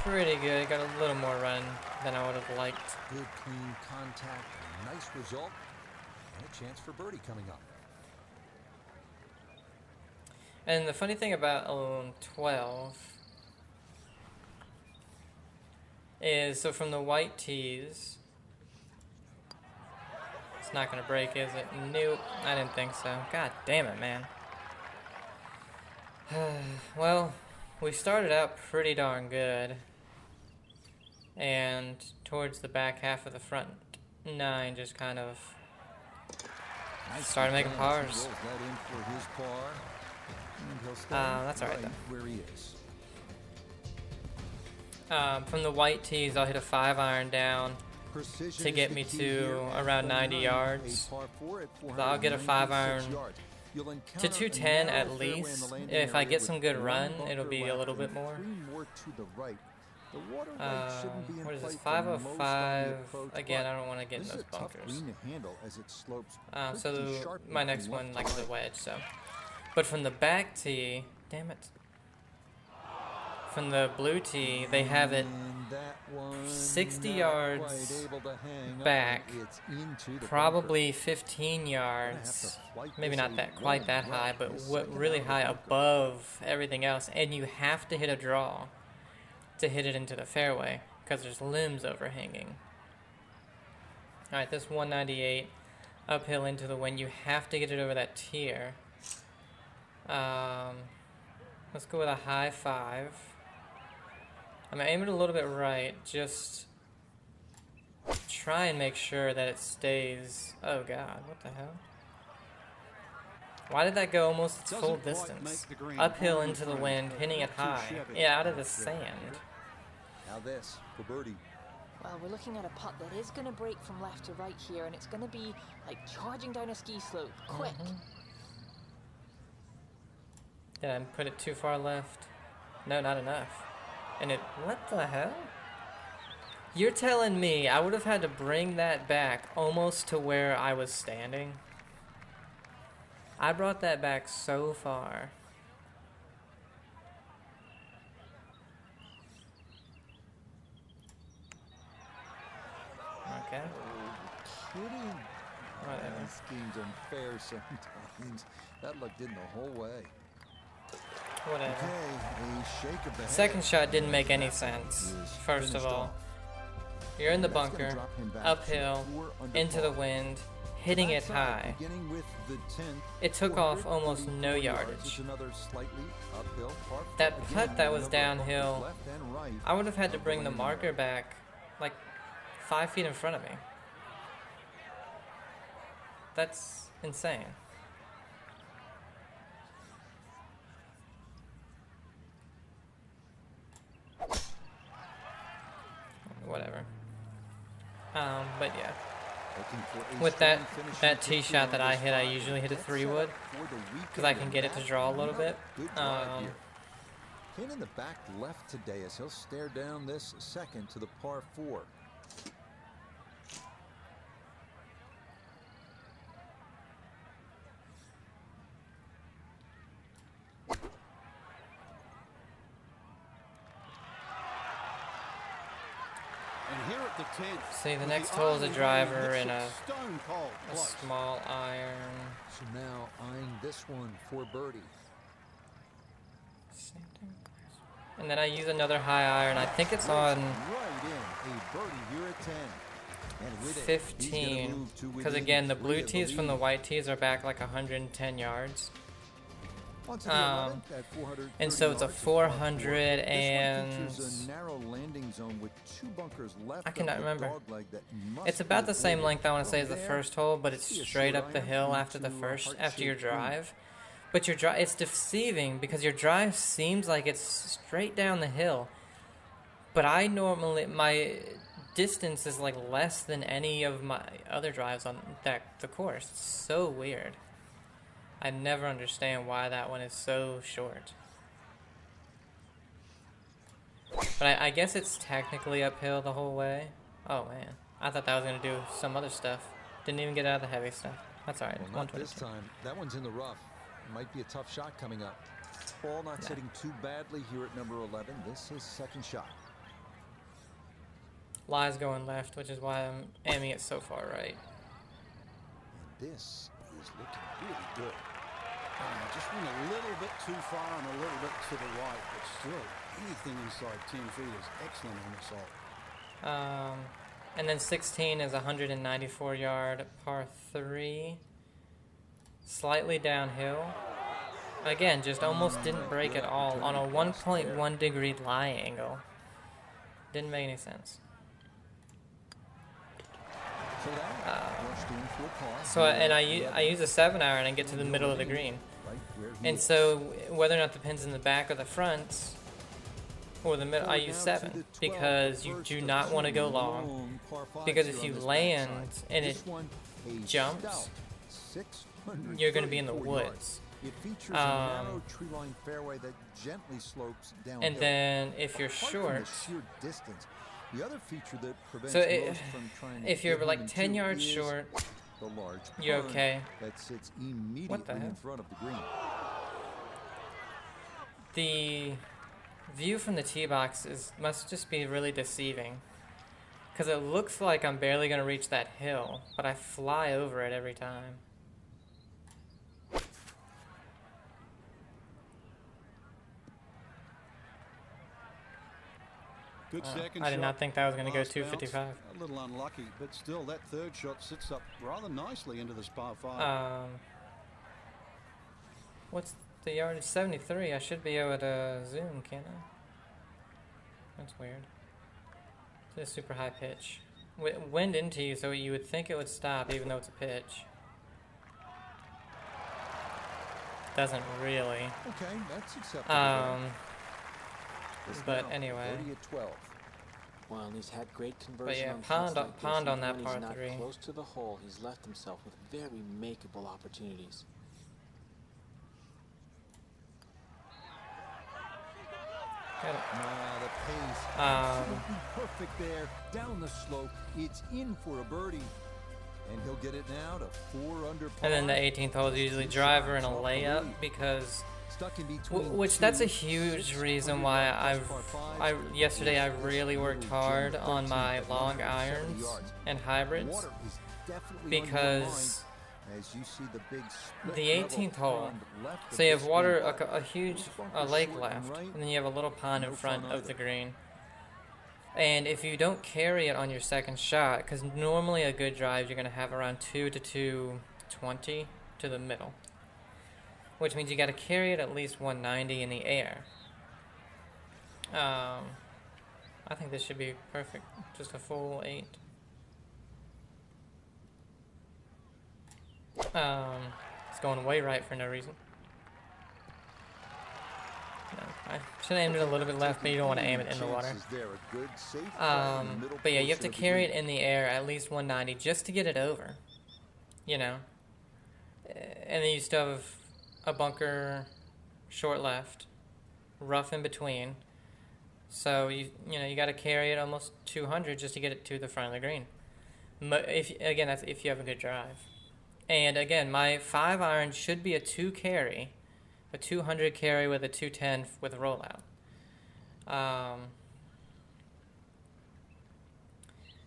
Pretty good. Got a little more run than I would have liked. Good clean contact, a nice result, and a chance for birdie coming up. And the funny thing about 12 is, so from the white tees, it's not going to break, is it? Nope, I didn't think so. God damn it, man. Well, we started out pretty darn good. And towards the back half of the front 9 just kind of started making pars. That's alright though. Where he is. From the white tees, I'll hit a 5 iron down to get me to around 90 yards. So I'll get a 5 iron to 210 at least. If I get some good run, it'll be a little bit more. What is this? 505. Again, I don't want to get in those bunkers. So my next one, like the wedge. So, but from the back tee, damn it. From the blue tee, they have it 60 yards back, probably 15 yards, maybe not that quite that high, but really high above everything else, and you have to hit a draw to hit it into the fairway because there's limbs overhanging. All right, this 198 uphill into the wind, you have to get it over that tier. Let's go with a high 5. I'm aiming a little bit right, just try and make sure that it stays. Oh god, what the hell? Why did that go almost its full distance? Uphill into the wind, hitting it high. Yeah, out of the sand. Now this for birdie. Well, we're looking at a putt that is going to break from left to right here, and it's going to be like charging down a ski slope, quick. Did I put it too far left? No, not enough. And it, what the hell? You're telling me I would have had to bring that back almost to where I was standing? I brought that back so far. Okay. Whatever. This game's unfair sometimes. That luck didn't the whole way. Whatever. Okay, a shake of the head. Second shot didn't make any sense. Is First of finished all, off. you're in the That's gonna bunker, drop him back to uphill, 4 under into par. the wind, hitting it Outside, high. beginning with the 10th, It took off 444 almost no yards. yardage. It's another slightly uphill par four. That Again, putt that was a number of bunkers downhill, left and right I would have had to of bring the lane. marker back like 5 feet in front of me. That's insane. Whatever. But yeah. Looking for a With that strong finishing that tee picture shot on that I this hit, I five. usually hit a Get 3-wood set for the because I can weekend get it to and draw a little bit. good drive here. Pin in the back left today as he'll stare down this second to the par 4. And here at the 10th, See, the with next hole is a iron driver hits and it a stone cold close. small iron. So now eyeing this one for birdie. Same thing. And then I use another high iron. I think it's on Right in, a birdie here at 10. And with it, he's gonna 15. move to Because within again, the 3 blue of tees from the lead. white tees are back like 110 yards. On to the 11th at 430 And so it's a yards of par 4. 400 This one features and- a narrow landing zone with 2 bunkers left. I cannot of the remember. dogleg that must It's be about the same avoided. length I want to say as the From first there, hole, but it's see a straight short up the iron hill after the into a first after your heart-shaped green. drive. But your drive, it's deceiving because your drive seems like it's straight down the hill. But I normally, my distance is like less than any of my other drives on the course. It's so weird. I never understand why that one is so short. But I guess it's technically uphill the whole way. Oh man, I thought that was gonna do some other stuff. Didn't even get out of the heavy stuff. That's alright. Well, not this 122. time. That one's in the rough. Might be a tough shot coming up. Ball not sitting too badly here at number 11. This is second shot. Lie's going left, which is why I'm aiming it so far right. And this is looking really good. Just went a little bit too far and a little bit to the right, but still, anything inside 10 feet is excellent on this hole. And then 16 is 194 yard par 3. Slightly downhill. Again, just almost didn't break at all on a 1.1 degree lie angle. Didn't make any sense. So that rushed in for a par. So and I use a 7 iron and get to the middle of the green. Right where he And is. so whether or not the pin's in the back or the front or the middle, I use Now to 7 the 12th, because the you first do of not want to two go long. par fives Because here if on you this land backside. and This it one, a jumps, stout 634 you're going to be in the yards. woods. It features a narrow tree-lined fairway that gently slopes downhill. And then if you're Apart from short, the sheer distance, the other feature that prevents so most from trying to if you're get like home 10 in two yards is short, the large you're pond okay. that sits immediately What the in hell? front of the green. The view from the tee box must just be really deceiving. Because it looks like I'm barely going to reach that hill, but I fly over it every time. Good second I did shot. not think that was going to go Last bounce, 255. A little unlucky, but still, that third shot sits up rather nicely into this par 5. What's the yardage? 73. I should be able to zoom, can't I? That's weird. It's a super high pitch. Wind into you, so you would think it would stop, even though it's a pitch. Doesn't really. Okay, that's acceptable. This But now, anyway. birdie at 12. Well, and he's had great conversion yeah, on pond putts like this, on even that when par he's not 3. close to the hole, he's left himself with very makeable opportunities. Got it. The pace, absolutely perfect there. Down the slope, it's in for a birdie. And he'll get it now to 4 under par. And then the 18th hole is usually driver and a layup because Stuck in between Which that's a huge reason why yesterday I really worked hard on my long irons and hybrids, Water is definitely because as you see the big split the level 18th hole, pond left of so you have this water, green putt. a huge This bunker's lake short and left, right, and then you have a little pond in no front fun of the either. green. And if you don't carry it on your second shot, because normally a good drive you're going to have around 2 to 220 to the middle, which means you got to carry it at least 190 in the air. I think this should be perfect, just a full 8. It's going way right for no reason. No, I should have aimed it a little bit left, but you don't want to aim it in the water. Chances there, a good, safe putt in the middle But yeah, you have to portion of the carry it green. in the air at least 190 just to get it over, you know. And then you still have a bunker short left, rough in between. So you got to carry it almost 200 just to get it to the front of the green. That's if you have a good drive. And again, my 5 iron should be a 2 carry, a 200 carry with a 210 with a rollout.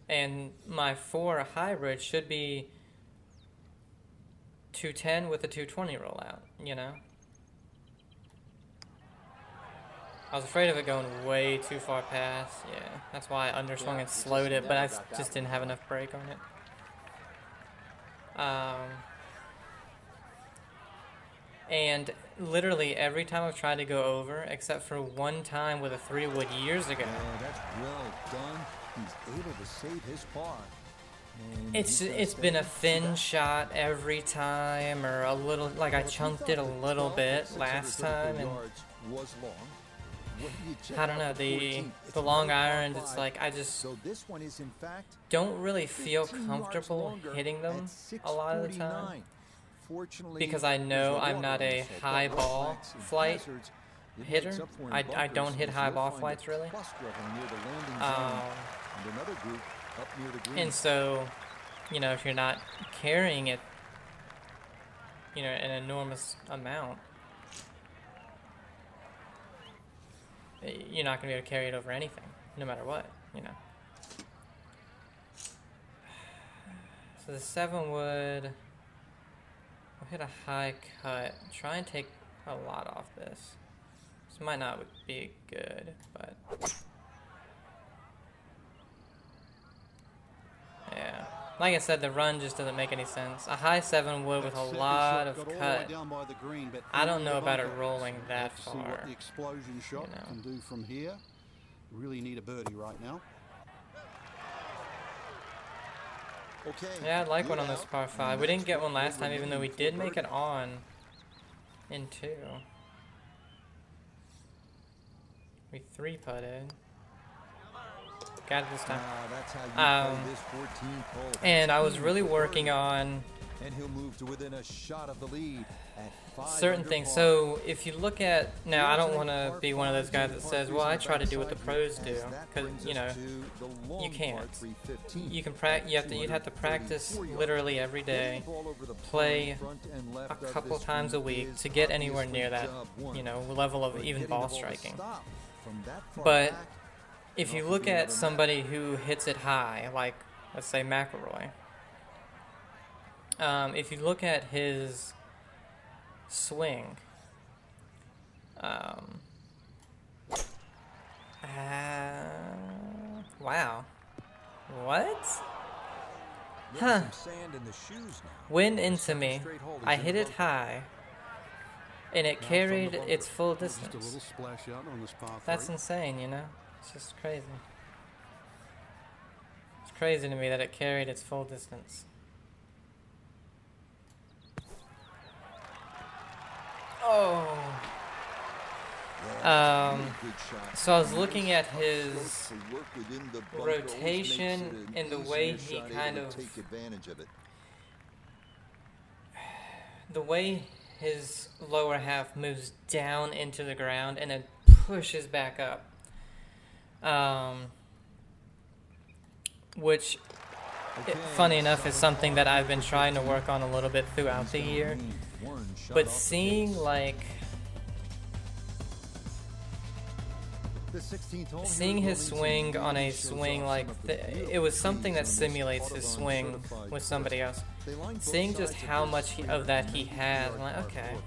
And my 4 hybrid should be 210 with a 220 rollout, you know? I was afraid of it going way too far past. Yeah, that's why I underswung and slowed it, but I just didn't have enough brake on it. And literally every time I've tried to go over, except for one time with a 3-wood years ago, Yeah, that's well done. He's able to save his par. And it's he's gonna it's stay been a in. thin shot every time, or a little, like I chunked it a little bit last time, and was long. When you check I don't know, out the 14th, it's the long another par irons, it's five. like I just So this one is in fact don't really feel 15 yards comfortable longer hitting them at a lot of the time, 649. Fortunately, because I know I'm not a high ball flight hitter. I don't hit high ball flights really. And another group up near the green. And so, if you're not carrying it, an enormous amount, you're not going to be able to carry it over anything, no matter what, So the 7-wood, we'll hit a high cut, try and take a lot off this. This might not be good, but yeah. Like I said, the run just doesn't make any sense. A high 7-wood with a lot of cut. I don't know about it rolling that See what far. the explosion shot can do from here. Really need a birdie right now. Okay. Yeah, I'd like one on good this out. par 5. We didn't get one last time, even though we did make it on in 2. We 3-putted. Got it this time. That's how you play this 14th hole. And I was really Team working birdie. on And he'll move to within a shot of the lead at 5 certain under things. par. So if you look at, now I don't want to be one of those guys that says, well, I try to do what the pros do, because you can't. You can you'd have to practice literally every day, play a couple times a week to get anywhere near that, level of even ball striking. But if you look at somebody who hits it high, like let's say McIlroy, if you look at his swing, wow, what? Huh? Went into me. I hit it high, and it carried its full Just a distance. little splash out on this par 3. That's insane, It's just crazy. It's crazy to me that it carried its full distance. Oh. So I was looking at his rotation and the way he kind of, the way his lower half moves down into the ground and then pushes back up. Which, funny enough, is something that I've been trying to work on a little bit throughout the year. But seeing, like, The 16th hole seeing here, his Wilmington swing on a really shows swing off like some of the it was beautiful something that features on this simulates his Autobahn swing certified with somebody else. They line both Seeing just sides of how this much of that he 390 has, I'm yard like, par okay, four.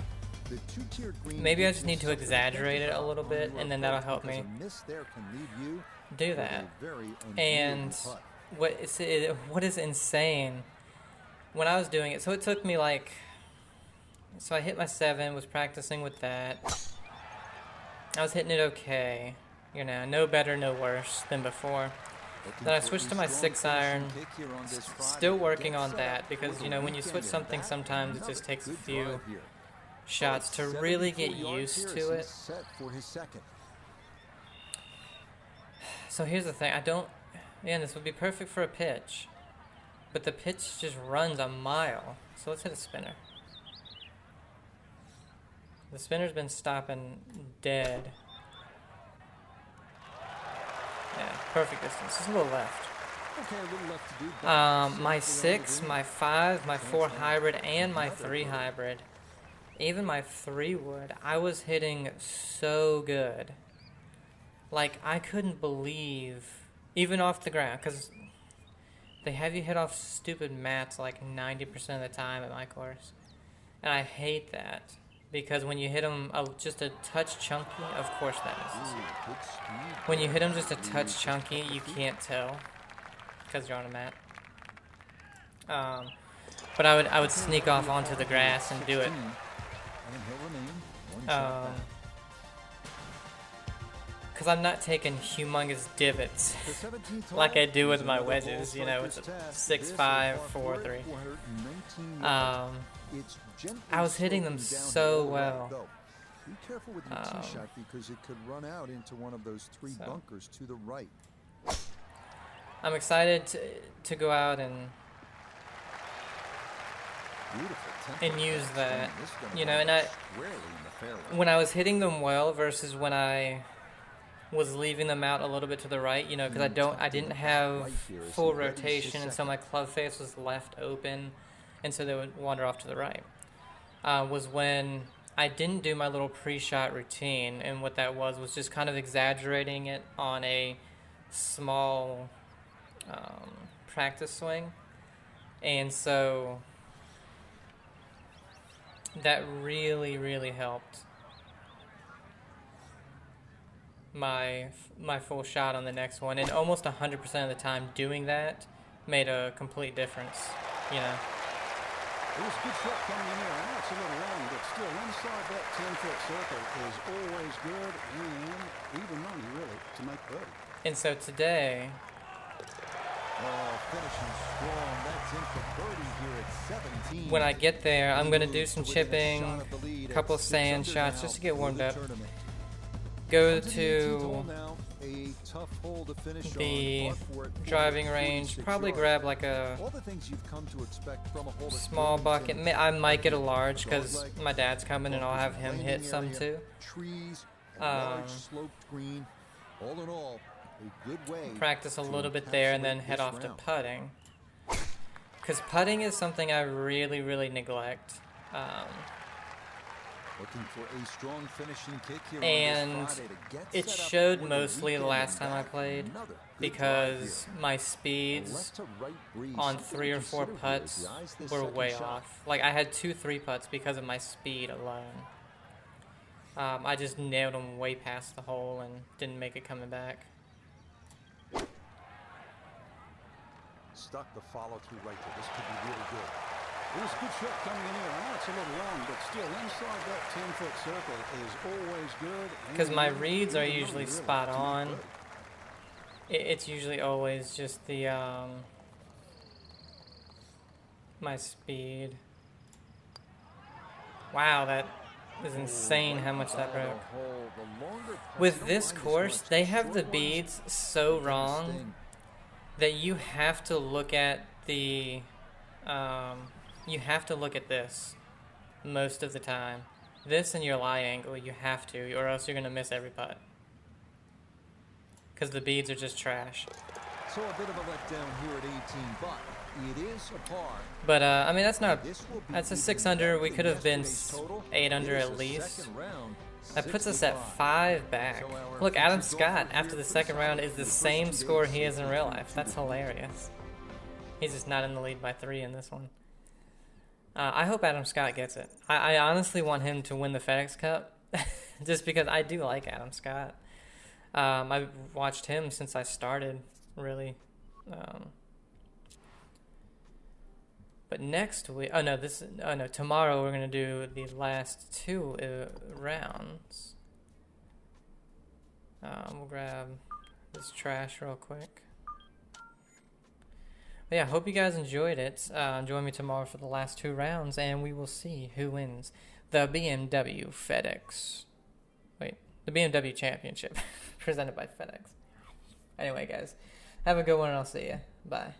The two-tiered green maybe I just weakness need to something exaggerate think it a about little on bit, your and then that'll approach, help because me a miss there can leave you do with that. a very And unwieldy putt. what is insane, when I was doing it, so it took me like, so I hit my 7, was practicing with that. I was hitting it okay, you know, no better, no worse than before. Then I switched to my 6 iron, still working on that, because, you know, when you switch something, sometimes it just takes a few shots to really get used to it. So here's the thing, this would be perfect for a pitch, but the pitch just runs a mile. So let's hit a spinner. The spinner's been stopping dead. Yeah, perfect distance, just a little left. Okay, a little left to do. My 6, my 5, my 4 hybrid, and my 3 hybrid, even my 3 wood, I was hitting so good. Like, I couldn't believe, even off the ground, because they have you hit off stupid mats like 90% of the time at my course. And I hate that, because when you hit them just a touch chunky, of course that misses. When you hit them just a touch chunky, you can't tell, because you're on a mat. But I would sneak off onto the grass and do it. Because I'm not taking humongous divots like I do with my wedges. You know, it's a 6.5, 4.3. I was hitting them so well. Be careful with your tee shot, because it could run out into one of those 3 bunkers to the right. I'm excited to go out and use that, you know, and when I was hitting them well versus when I was leaving them out a little bit to the right, you know, because I didn't have full rotation, and so my club face was left open, and so they would wander off to the right. Was when I didn't do my little pre-shot routine, and what that was just kind of exaggerating it on a small practice swing, and so that really helped my full shot on the next one, and almost 100% of the time doing that made a complete difference, you know. It was a good shot coming in there. I know it's a little long, but still inside that 10-foot circle is always good, and even money, really, to make birdie. And so today, Finishing strong. That's in for birdie here at 17. when I get there, I'm going to do some chipping, a couple of sand shots just to get warmed up. Go to the driving range, probably grab like a small bucket. I might get a large because my dad's coming and I'll have him hit some too. Practice a little bit there and then head off to putting. Because putting is something I really neglect. Looking for a strong finishing kick here And it showed mostly the last time I played, because my speeds on 3 or 4 putts were way off. Like, I had 2 3 putts because of my speed alone. I just nailed them way past the hole and didn't make it coming back. Stuck the follow through right there. This could be really good. It was a good shot coming in here. I know it's a little long, but still inside that 10-foot circle is always good. Because my reads are usually spot on. It's usually always just the my speed. Wow, that is insane how much that broke. With this course, they have the beads so wrong that you have to look at the you have to look at this most of the time. This and your lie angle, you have to, or else you're going to miss every putt. Because the beads are just trash. So a bit of a letdown here at 18, but it is a par. But, I mean, that's a 6 under. We could have been 8 under at least. That puts us at 5 back. Look, Adam Scott, after the second round, is the same score he is in real life. That's hilarious. He's just not in the lead by 3 in this one. I hope Adam Scott gets it. I honestly want him to win the FedEx Cup, just because I do like Adam Scott. I've watched him since I started, really. But next week, tomorrow we're gonna do the last 2 rounds. We'll grab this trash real quick. But yeah, hope you guys enjoyed it. Join me tomorrow for the last 2 rounds, and we will see who wins the BMW the BMW Championship presented by FedEx. Anyway, guys, have a good one, and I'll see you. Bye.